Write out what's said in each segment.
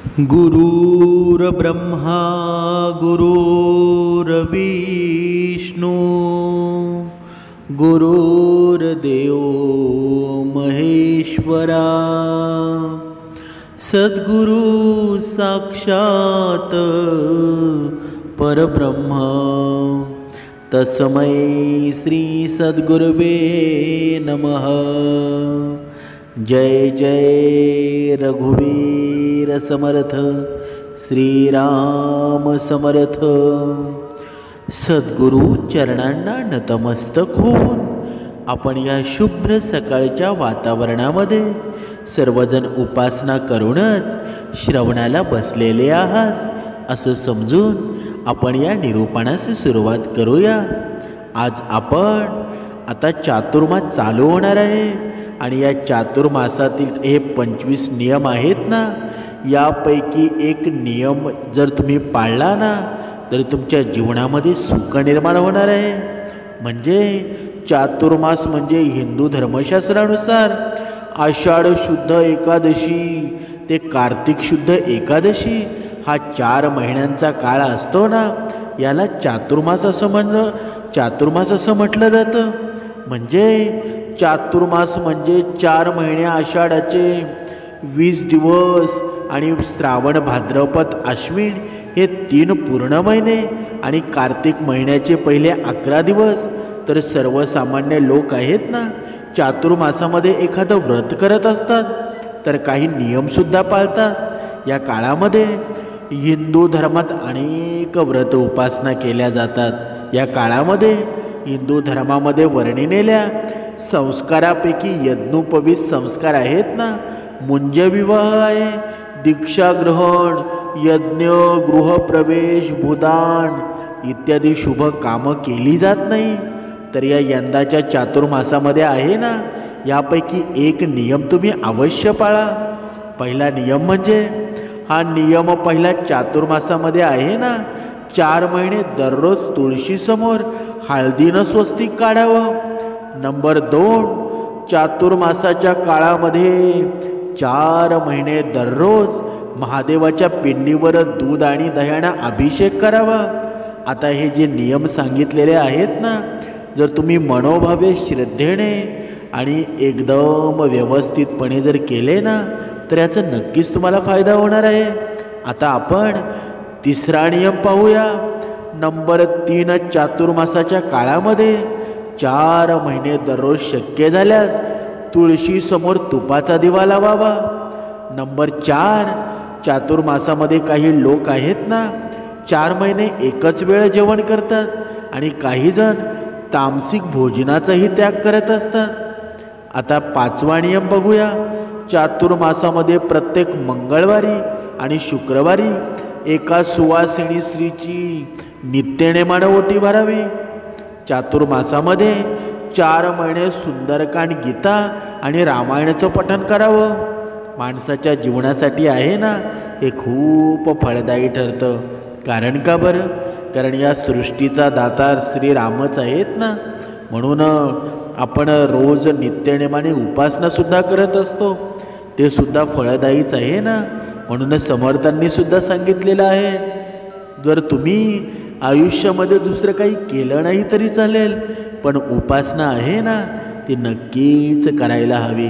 गुरुर्ब्रह्मा गुरुर्विष्णू गुरुर्देव महेश्वरा सद्गुरु साक्षात परब्रह्म तस्मै श्री सद्गुरुवे नमः। जय जय रघुवीर समर्थ श्रीराम समर्थ। सद्गुरु चरणांना नतमस्तक होऊन आपण या शुभ्र सकाळच्या वातावरणामध्ये सर्वजण उपासना करूनच श्रवणाला बसलेले आहात असं समजून आपण या निरूपणास सुरुवात करूया। आज आपण आता चातुर्मास चालू होणार आहे आणि या चातुर्मासातील हे 25 नियम आहेत ना, यापैकी एक नियम जर तुम्ही पाळला ना तर तुमच्या जीवनामध्ये सुख निर्माण होणार आहे। म्हणजे चातुर्मास म्हणजे हिंदू धर्मशास्त्रानुसार आषाढ शुद्ध एकादशी ते कार्तिक शुद्ध एकादशी हा 4 महिन्यांचा काळ असतो ना, याला चातुर्मास असं म्हटलं जातं। म्हणजे चातुर्मास म्हणजे 4 महिने आषाढाचे 20 दिवस आणि श्रावण भाद्रपद आश्विन हे 3 पूर्ण महिने आणि कार्तिक महिन्याचे पहिले 11 दिवस। तर सर्वसामान्य लोक आहेत ना, चातुर्मासामध्ये एखादं व्रत करत असतात तर काही नियमसुद्धा पाळतात। या काळामध्ये हिंदू धर्मात अनेक व्रत उपासना केल्या जातात। या काळामध्ये हिंदू धर्मामध्ये वर्णिलेल्या संस्कारापैकी यज्ञोपवीत संस्कार आहेत ना, मुंजविवाह आहे, दीक्षा ग्रहण, यज्ञ, गृहप्रवेश, भूदान इत्यादी शुभ कामं केली जात नाही। तर या यंदाच्या चातुर्मासामध्ये आहे ना, यापैकी एक नियम तुम्ही अवश्य पाळा। पहिला नियम म्हणजे हा नियम पहिला चातुर्मासामध्ये आहे ना, 4 महिने दररोज तुळशीसमोर हळदीनं स्वस्तिक काढावं। नंबर 2, चातुर्मासाच्या काळामध्ये 4 महिने दररोज महादेवाच्या पिंडीवर दूध आणि दह्यानं अभिषेक करावा। आता हे जे नियम सांगितलेले आहेत ना, जर तुम्ही मनोभावे श्रद्धेने आणि एकदम व्यवस्थितपणे जर केले ना तर याचा नक्कीच तुम्हाला फायदा होणार आहे। आता आपण तिसरा नियम पाहूया। नंबर 3, चातुर्मासाच्या काळामध्ये 4 महिने दररोज शक्य झाल्यास तुळशीसमोर तुपाचा दिवा लावावा। नंबर 4, चातुर्मासामध्ये काही लोक आहेत ना, 4 महिने एकच वेळ जेवण करतात आणि काही जण तामसिक भोजनाचाही त्याग करत असतात। आता 5वा नियम बघूया। चातुर्मासामध्ये प्रत्येक मंगळवारी आणि शुक्रवारी एका सुवासिनी स्त्रीची नित्यनेमानं ओटी भरावी। चातुर्मासामध्ये 4 महिने सुंदरकांड, गीता आणि रामायणाचं पठण करावं। माणसाच्या जीवनासाठी आहे ना, हे खूप फळदायी ठरतं। कारण का बरं? कारण या सृष्टीचा दातार श्रीरामच आहेत ना, म्हणून आपण रोज नित्यनेमाने उपासनासुद्धा करत असतो, ते सुद्धा फळदायीच आहे ना। म्हणूनच समर्थांनी सुद्धा सांगितलेलं आहे, जर तुम्ही आयुष्यामध्ये दुसरं काही केलं नाही तरी चालेल, पण उपासना आहे ना ती नक्कीच करायला हवी।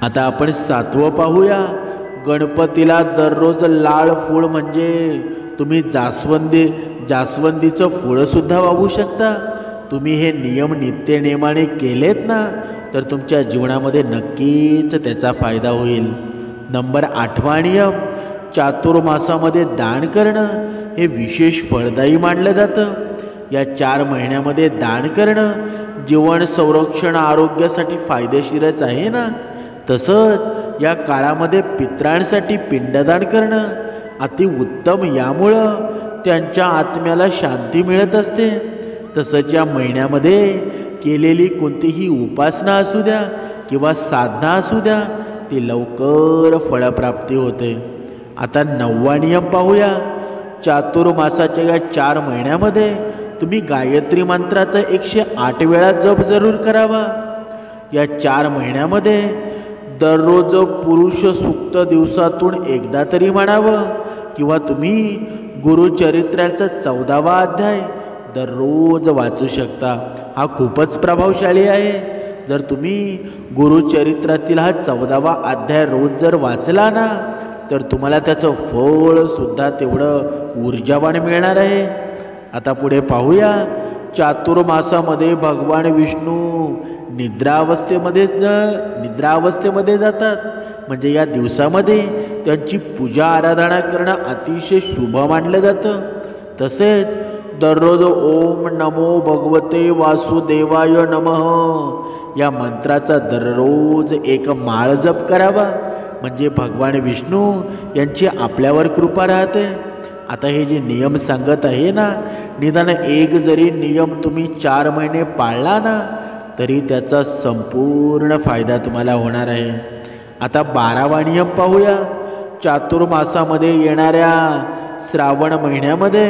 आता आपण 7वं पाहूया। गणपतीला दररोज लाल फूल म्हणजे तुम्ही जास्वंदीचं फुलंसुद्धा वाहू शकता। तुम्ही हे नियम नित्यनेमाने केलेत ना तर तुमच्या जीवनामध्ये नक्कीच त्याचा फायदा होईल। नंबर 8वा नियम, चातुर्मासामध्ये दान करणं हे विशेष फळदायी मानलं जातं। या 4 महिन्यामध्ये दान करणं जीवन संरक्षण आरोग्यासाठी फायदेशीरच आहे ना। तसंच या काळामध्ये पितरांसाठी पिंडदान करणं अतिउत्तम, यामुळं त्यांच्या आत्म्याला शांती मिळत असते। तसंच या महिन्यामध्ये केलेली कोणतीही उपासना असू द्या किंवा साधना असू द्या, ती लवकर फळप्राप्ती होते। आता 9वा नियम पाहूया। चातुर्मासाच्या या 4 महिन्यामध्ये तुम्ही गायत्री मंत्राचा 108 वेळा जप जरूर करावा। या 4 महिन्यामध्ये दररोज पुरुष सूक्त दिवसातून एकदा तरी म्हणावं, किंवा तुम्ही गुरुचरित्राचा 14वा अध्याय दररोज वाचू शकता. हा खूपच प्रभावशाली आहे. जर तुम्ही गुरुचरित्रातील हा 14वा अध्याय रोज जर वाचला ना, तर तुम्हाला त्याचं फळ सुद्धा तेवढं ऊर्जावान मिळणार आहे. आता पुढे पाहूया. चातुर्मासामध्ये भगवान विष्णू निद्रावस्थेमध्ये जातात. म्हणजे या दिवसामध्ये त्यांची पूजा आराधना करणं अतिशय शुभ मानलं जातं. तसेच दररोज ओम नमो भगवते वासुदेवाय नमः या मंत्राचा दररोज एक माळ जप करावा. म्हणजे भगवान विष्णू यांची आपल्यावर कृपा राहते. आता हे जे नियम सांगत आहे ना, निदान एक जरी नियम तुम्ही 4 महिने पाळला ना, तरी त्याचा संपूर्ण फायदा तुम्हाला होणार आहे. आता 12वा नियम पाहूया. चातुर्मासामध्ये येणाऱ्या श्रावण महिन्यामध्ये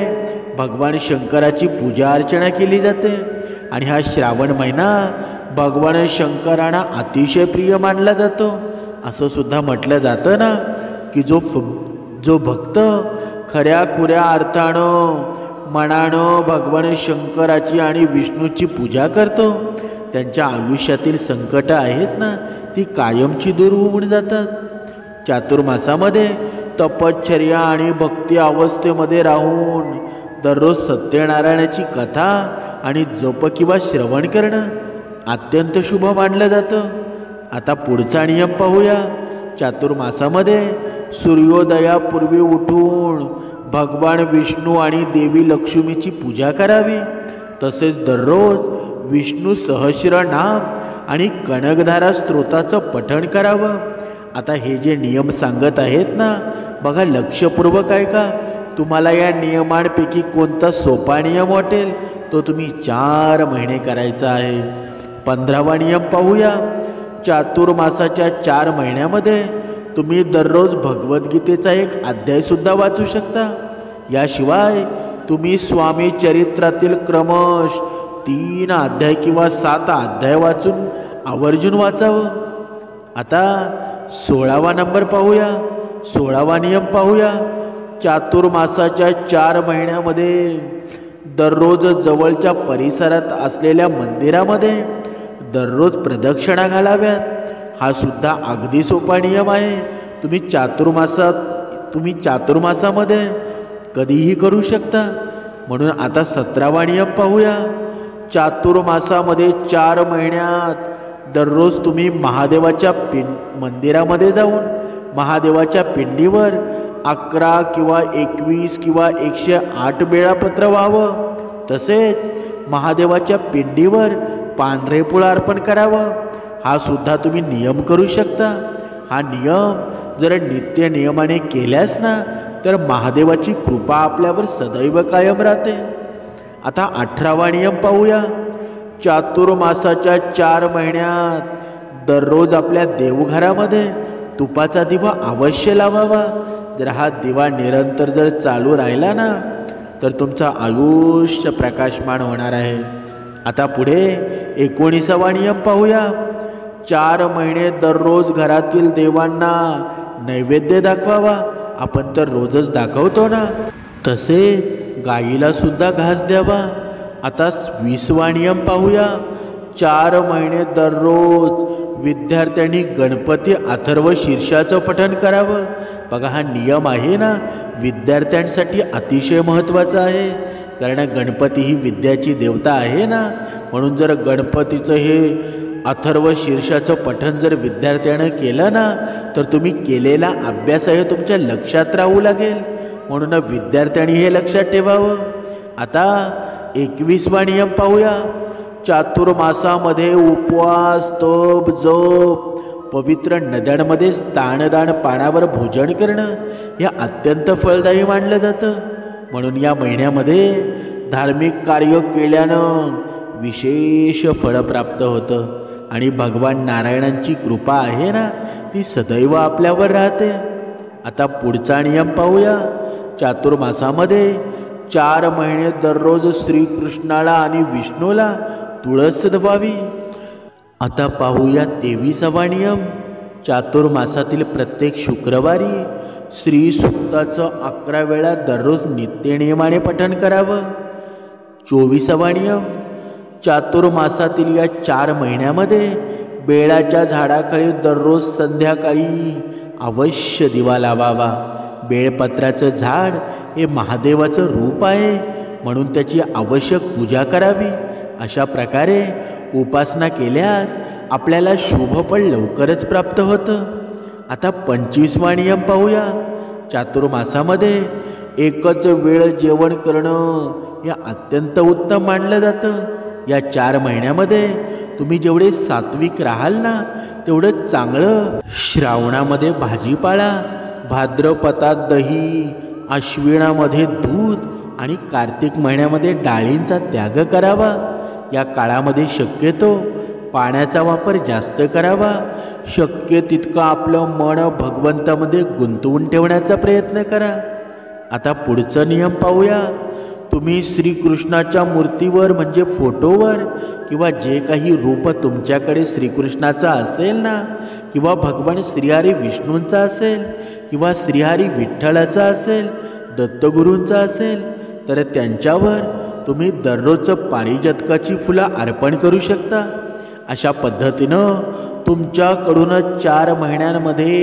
भगवान शंकराची पूजा अर्चना केली जाते. आणि हा श्रावण महिना भगवान शंकरांना अतिशय प्रिय मानला जातो. असं सुद्धा म्हटलं जातं ना, की जो भक्त खऱ्या खुऱ्या अर्थानं मनानं भगवान शंकराची आणि विष्णूची पूजा करतो, त्यांच्या आयुष्यातील संकट आहेत ना, ती कायमची दूर होऊन जातात. चातुर्मासामध्ये तपश्चर्या आणि भक्ती अवस्थेमध्ये राहून दररोज सत्यनारायणाची कथा आणि जप किंवा श्रवण करणं अत्यंत शुभ मानलं जातं. आता पुढचा नियम पाहूया. चातुर्मासामध्ये सूर्योदयापूर्वी उठून भगवान विष्णू आणि देवी लक्ष्मीची पूजा करावी. तसेच दररोज विष्णू सहस्रनाम आणि कनकधारा स्तोत्राचं पठण करावं. आता हे जे नियम सांगत आहेत ना, बघा लक्षपूर्वक ऐका. तुम्हाला या नियमांपैकी कोणता सोपा नियम वाटेल तो तुम्ही 4 महिने करायचा आहे. 15वा नियम पाहूया. चातुर्मासाच्या 4 महिन्यामध्ये तुम्ही दररोज भगवद्गीतेचा एक अध्यायसुद्धा वाचू शकता. याशिवाय तुम्ही स्वामी चरित्रातील क्रमश 3 अध्याय किंवा 7 अध्याय वाचून आवर्जून वाचावं. आता 16वा नंबर पाहूया. 16वा नियम पाहूया. चातुर्मासाच्या 4 महिन्यामध्ये दररोज जवळच्या परिसरात असलेल्या मंदिरामध्ये दररोज प्रदक्षिणा घालाव्यात. हा सुद्धा अगदी सोपा नियम आहे. तुम्ही चातुर्मासामध्ये कधीही करू शकता. म्हणून आता 17वा नियम पाहूया. चातुर्मासामध्ये 4 महिन्यात दररोज तुम्ही महादेवाच्या मंदिरामध्ये जाऊन महादेवाच्या पिंडीवर 11 किंवा 21 किंवा 108 बेळापत्र व्हावं. तसेच महादेवाच्या पिंडीवर पांढरे फूल अर्पण करावं. हा सुद्धा तुम्ही नियम करू शकता. हा नियम जर नित्य नियमाने केल्यास ना, तर महादेवाची कृपा आपल्यावर सदैव कायम राहते. आता 18वा नियम पाहूया. चातुर्मासाच्या 4 महिन्यात दररोज आपल्या देवघरामध्ये तुपाचा दिवा अवश्य लावावा. जर हा दिवा निरंतर जर चालू राहिला ना, तर तुमचं आयुष्य प्रकाशमान होणार आहे. आता पुढे 19वा नियम पाहूया. 4 महिने दररोज घरातील देवांना नैवेद्य दाखवावा. आपण तर रोजच दाखवतो ना, तसेच गाईला सुद्धा घास द्यावा. आता 20वा नियम पाहूया. 4 महिने दररोज विद्यार्थ्यांनी गणपती अथर्व शीर्षाचं पठण करावं. बघा हा नियम आहे ना, विद्यार्थ्यांसाठी अतिशय महत्त्वाचा आहे. कारण गणपती ही विद्याची देवता आहे ना, म्हणून जर गणपतीचं हे अथर्व शीर्षाचं पठण जर विद्यार्थ्यानं केलं ना, तर तुम्ही केलेला अभ्यास आहे तुमच्या लक्षात राहू लागेल. म्हणून विद्यार्थ्यांनी हे लक्षात ठेवावं. आता 21वा नियम पाहूया. चातुर्मासामध्ये उपवास, तप, जप, पवित्र नद्यांमध्ये स्नानदान, पाण्यावर भोजन करणं हे अत्यंत फलदायी मानलं जातं. म्हणून या महिन्यामध्ये धार्मिक कार्य केल्यानं विशेष फळ प्राप्त होतं. आणि भगवान नारायणांची कृपा आहे ना, ती सदैव आपल्यावर राहते. आता पुढचा नियम पाहूया. चातुर्मासामध्ये 4 महिने दररोज श्रीकृष्णाला आणि विष्णूला तुळस व्हावी. आता पाहूया 23वा नियम. चातुर्मासातील प्रत्येक शुक्रवारी श्री सूक्ताचं 11 वेळा दररोज नित्यनियमाने पठण करावं. 24वा नियम, चातुर्मासातील या 4 महिन्यामध्ये बेळाच्या झाडाखाली दररोज संध्याकाळी अवश्य दिवा लावावा. बेळपत्राचं झाड हे महादेवाचं रूप आहे, म्हणून त्याची आवश्यक पूजा करावी. अशा प्रकारे उपासना केल्यास आपल्याला शुभफळ लवकरच प्राप्त होतं. आता 25वा नियम पाहूया. चातुर्मासामध्ये एकच वेळ जेवण करणं हे अत्यंत उत्तम मानलं जातं. या 4 महिन्यामध्ये तुम्ही जेवढे सात्विक राहाल ना तेवढं चांगलं. श्रावणामध्ये भाजीपाला, भाद्रपदात दही, आश्विनामध्ये दूध आणि कार्तिक महिन्यामध्ये डाळींचा त्याग करावा. या काळामध्ये शक्यतो पाण्याचा वापर जास्त करावा. शक्य तितकं आपलं मन भगवंतामध्ये गुंतवून ठेवण्याचा प्रयत्न करा. आता पुढचा नियम पाहूया. तुम्ही श्रीकृष्णाच्या मूर्तीवर म्हणजे फोटोवर किंवा जे काही रूप तुमच्याकडे श्रीकृष्णाचा असेल ना, किंवा भगवान श्रीहरी विष्णूंचा असेल, किंवा श्रीहरी विठ्ठलाचा असेल, दत्तगुरूंचा असेल, तर त्यांच्यावर तुम्ही दररोज पारिजातकाची फुलं अर्पण करू शकता. अशा पद्धतीनं तुमच्याकडून 4 महिन्यांमध्ये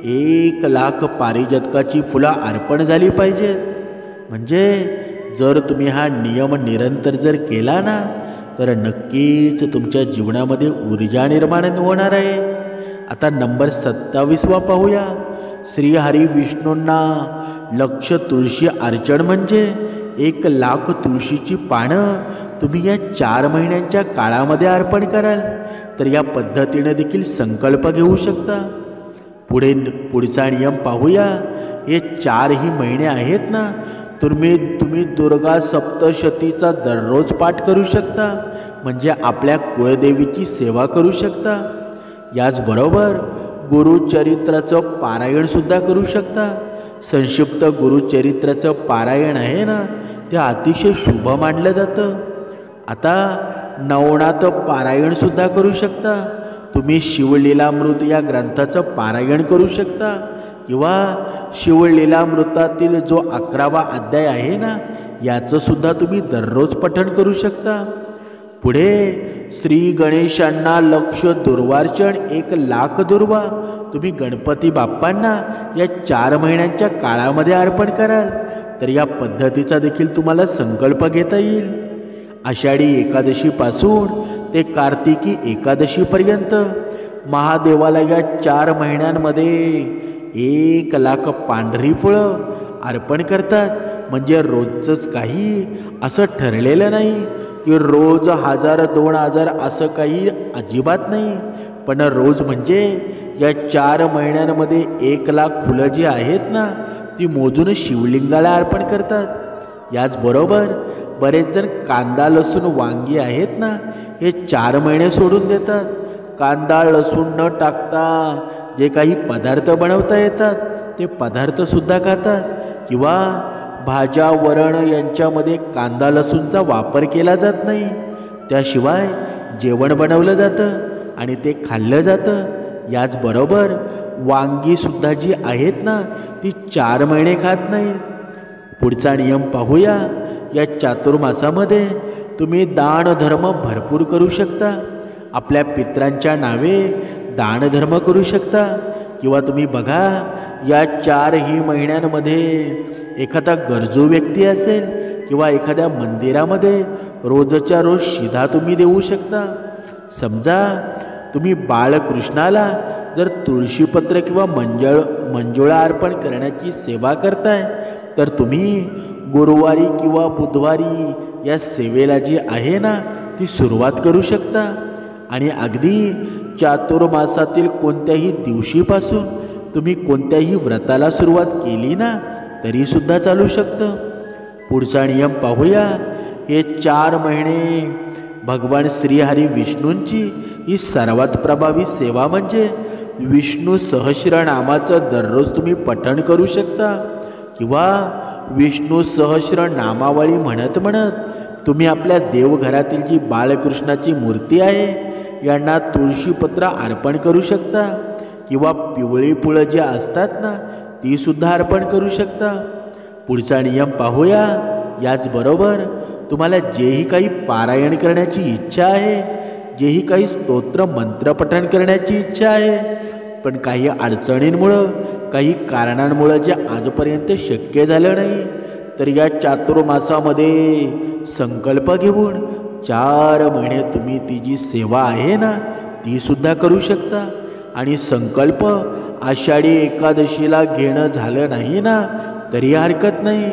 1,00,000 पारिजातकाची फुलं अर्पण झाली पाहिजेत. म्हणजे जर तुम्ही हा नियम निरंतर जर केला ना तर नक्कीच तुमच्या जीवनामध्ये ऊर्जा निर्माण होणार आहे. आता नंबर 27वा पाहूया. श्रीहरी विष्णूंना लक्ष तुळशी अर्चन म्हणजे 1,00,000 तुळशीची पानं तुम्ही या 4 महिन्यांच्या काळामध्ये अर्पण कराल तर या पद्धतीने देखील संकल्प घेऊ शकता. पुढचा नियम पाहूया. हे 4ही महिने आहेत ना, तुम्ही दुर्गा सप्तशतीचा दररोज पाठ करू शकता, म्हणजे आपल्या कुळदेवीची सेवा करू शकता. याचबरोबर गुरुचरित्राचं पारायणसुद्धा करू शकता. संक्षिप्त गुरुचरित्राचं पारायण आहे ना ते अतिशय शुभ मानलं जातं. आता नवनाथ पारायणसुद्धा करू शकता. तुम्ही शिवलीलामृत या ग्रंथाचं पारायण करू शकता, किंवा शिवलीलामृतातील जो 11वा अध्याय आहे ना याचं सुद्धा तुम्ही दररोज पठण करू शकता. पुढे श्री गणेशांना लक्ष दुर्वार्चन 1,00,000 दुर्वा तुम्ही गणपती बाप्पांना या 4 महिन्यांच्या काळामध्ये अर्पण कराल तर या पद्धतीचा देखील तुम्हाला संकल्प घेता येईल. आषाढी एकादशीपासून ते कार्तिकी एकादशीपर्यंत महादेवाला या 4 महिन्यांमध्ये 1,00,000 पांढरी फळं अर्पण करतात. म्हणजे रोजचंच काही असं ठरलेलं नाही की रोज 1,000-2,000 असं काही अजिबात नाही, पण रोज म्हणजे या 4 महिन्यांमध्ये 1,00,000 फुलं जी आहेत ना ती मोजून शिवलिंगाला अर्पण करतात. याचबरोबर बरेच जण कांदा लसूण वांगी आहेत ना हे 4 महिने सोडून देतात. कांदा लसूण न टाकता जे काही पदार्थ बनवता येतात ते पदार्थसुद्धा खातात, किंवा भाज्या वरण यांच्यामध्ये कांदा लसूणचा वापर केला जात नाही. त्याशिवाय जेवण बनवलं जातं आणि ते खाल्लं जातं. याचबरोबर वांगीसुद्धा जी आहेत ना ती 4 महिने खात नाही. पुढचा नियम पाहूया. या चातुर्मासामध्ये तुम्ही दानधर्म भरपूर करू शकता. आपल्या पित्रांच्या नावे दानधर्म करू शकता, किंवा तुम्ही बघा या 4ही महिन्यांमध्ये एखादा गरजू व्यक्ती असेल किंवा एखाद्या मंदिरामध्ये रोजच्या रोज शिधा तुम्ही देऊ शकता. समजा तुम्ही बाळकृष्णाला जर तुळशीपत्र किंवा मंजुळा अर्पण करण्याची सेवा करताय तर तुम्ही गुरुवारी किंवा बुधवारी या सेवेला जी आहे ना ती सुरुवात करू शकता. आणि अगदी चातुर्मासातील कोणत्याही दिवशीपासून तुम्ही कोणत्याही व्रताला सुरुवात केली ना तरीसुद्धा चालू शकतं. पुढचा नियम पाहूया. हे 4 महिने भगवान श्रीहरी विष्णूंची ही सर्वात प्रभावी सेवा म्हणजे विष्णू सहस्रनामाचं दररोज तुम्ही पठण करू शकता, किंवा विष्णू सहस्र नामावळी म्हणत म्हणत तुम्ही आपल्या देवघरातील जी बाळकृष्णाची मूर्ती आहे यांना तुळशीपत्र अर्पण करू शकता, किंवा पिवळी फुलं जी असतात ना ती सुद्धा अर्पण करू शकता. पुढचा नियम पाहूया. याचबरोबर तुम्हाला जेही काही पारायण करण्याची इच्छा आहे, जेही काही स्तोत्र मंत्रपठण करण्याची इच्छा आहे, पण काही अडचणींमुळं काही कारणांमुळं जे आजपर्यंत शक्य झालं नाही, तर या चातुर्मासामध्ये संकल्प घेऊन 4 महिने तुम्ही ती जी सेवा आहे ना ती सुद्धा करू शकता. आणि संकल्प आषाढी एकादशीला घेणं झालं नाही ना तरी हरकत नाही.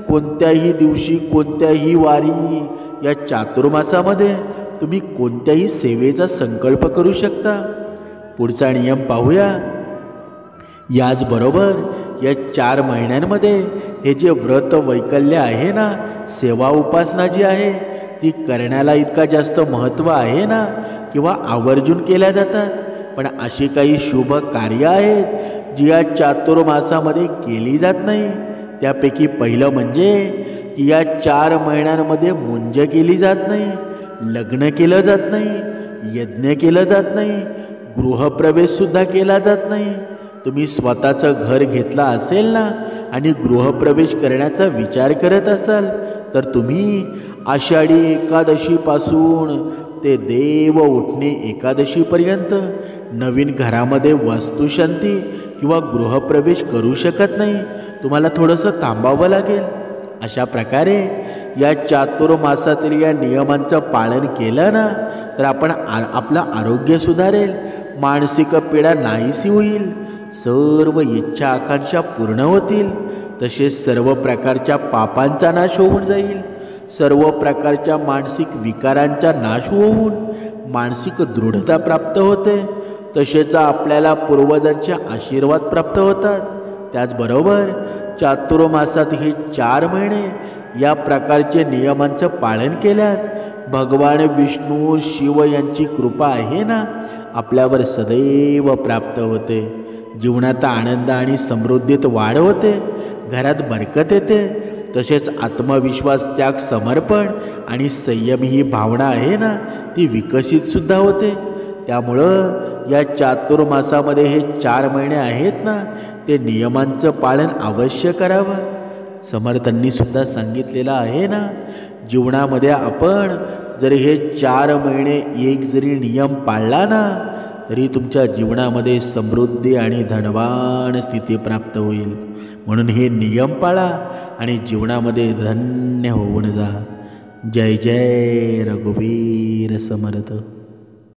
कोणत्याही दिवशी कोणत्याही वारी या चातुर्मासामध्ये तुम्ही कोणत्याही सेवेचा संकल्प करू शकता. पुढचा नियम पाहूया. याचबरोबर या 4 महिन्यांमध्ये हे जे व्रत वैकल्य आहे ना, सेवा उपासना जी आहे ती करण्याला इतका जास्त महत्त्व आहे ना किंवा आवर्जून केल्या जातात. पण अशी काही शुभ कार्य आहेत जी या चातुर्मासामध्ये केली जात नाही. त्यापैकी पहिलं म्हणजे की या 4 महिन्यांमध्ये मुंज केली जात नाही, लग्न केलं जात नाही, यज्ञ केलं जात नाही, गृहप्रवेशसुद्धा केला जात नाही. तुम्ही स्वतःचं घर घेतलं असेल ना आणि गृहप्रवेश करण्याचा विचार करत असाल तर तुम्ही आषाढी एकादशीपासून ते देव उठणे एकादशीपर्यंत नवीन घरामध्ये वास्तुशांती किंवा गृहप्रवेश करू शकत नाही. तुम्हाला थोडंसं थांबावं लागेल. अशा प्रकारे या चातुर्मासातील या नियमांचं पालन केलं ना तर आपण आपलं आरोग्य सुधारेल, मानसिक पीडा नाहीशी होईल, सर्व इच्छा आकांक्षा पूर्ण होतील, तसेच सर्व प्रकारच्या पापांचा नाश होऊन जाईल, सर्व प्रकारच्या मानसिक विकारांचा नाश होऊन मानसिक दृढता प्राप्त होते, तसेच आपल्याला पूर्वजांचे आशीर्वाद प्राप्त होतात. त्याचबरोबर चातुर्मासात हे 4 महिने या प्रकारचे नियमांचं पालन केल्यास भगवान विष्णू शिव यांची कृपा आहे ना आपल्यावर सदैव प्राप्त होते. जीवनात आनंद आणि समृद्धीत वाढ होते, घरात बरकत येते, तसेच आत्मविश्वास, त्याग, समर्पण आणि संयम ही भावना आहे ना ती विकसित सुद्धा होते. त्यामुळं या चातुर्मासामध्ये हे 4 महिने आहेत ना ते नियमांचं पालन अवश्य करावं. समर्थांनी सुद्धा सांगितलेलं आहे ना, जीवनामध्ये आपण जर हे 4 महिने एक जरी नियम पाळला ना तरी तुमच्या जीवनामध्ये समृद्धी आणि धनवान स्थिती प्राप्त होईल. म्हणून हे नियम पाळा आणि जीवनामध्ये धन्य होऊन जा. जय जय रघुवीर समर्थ.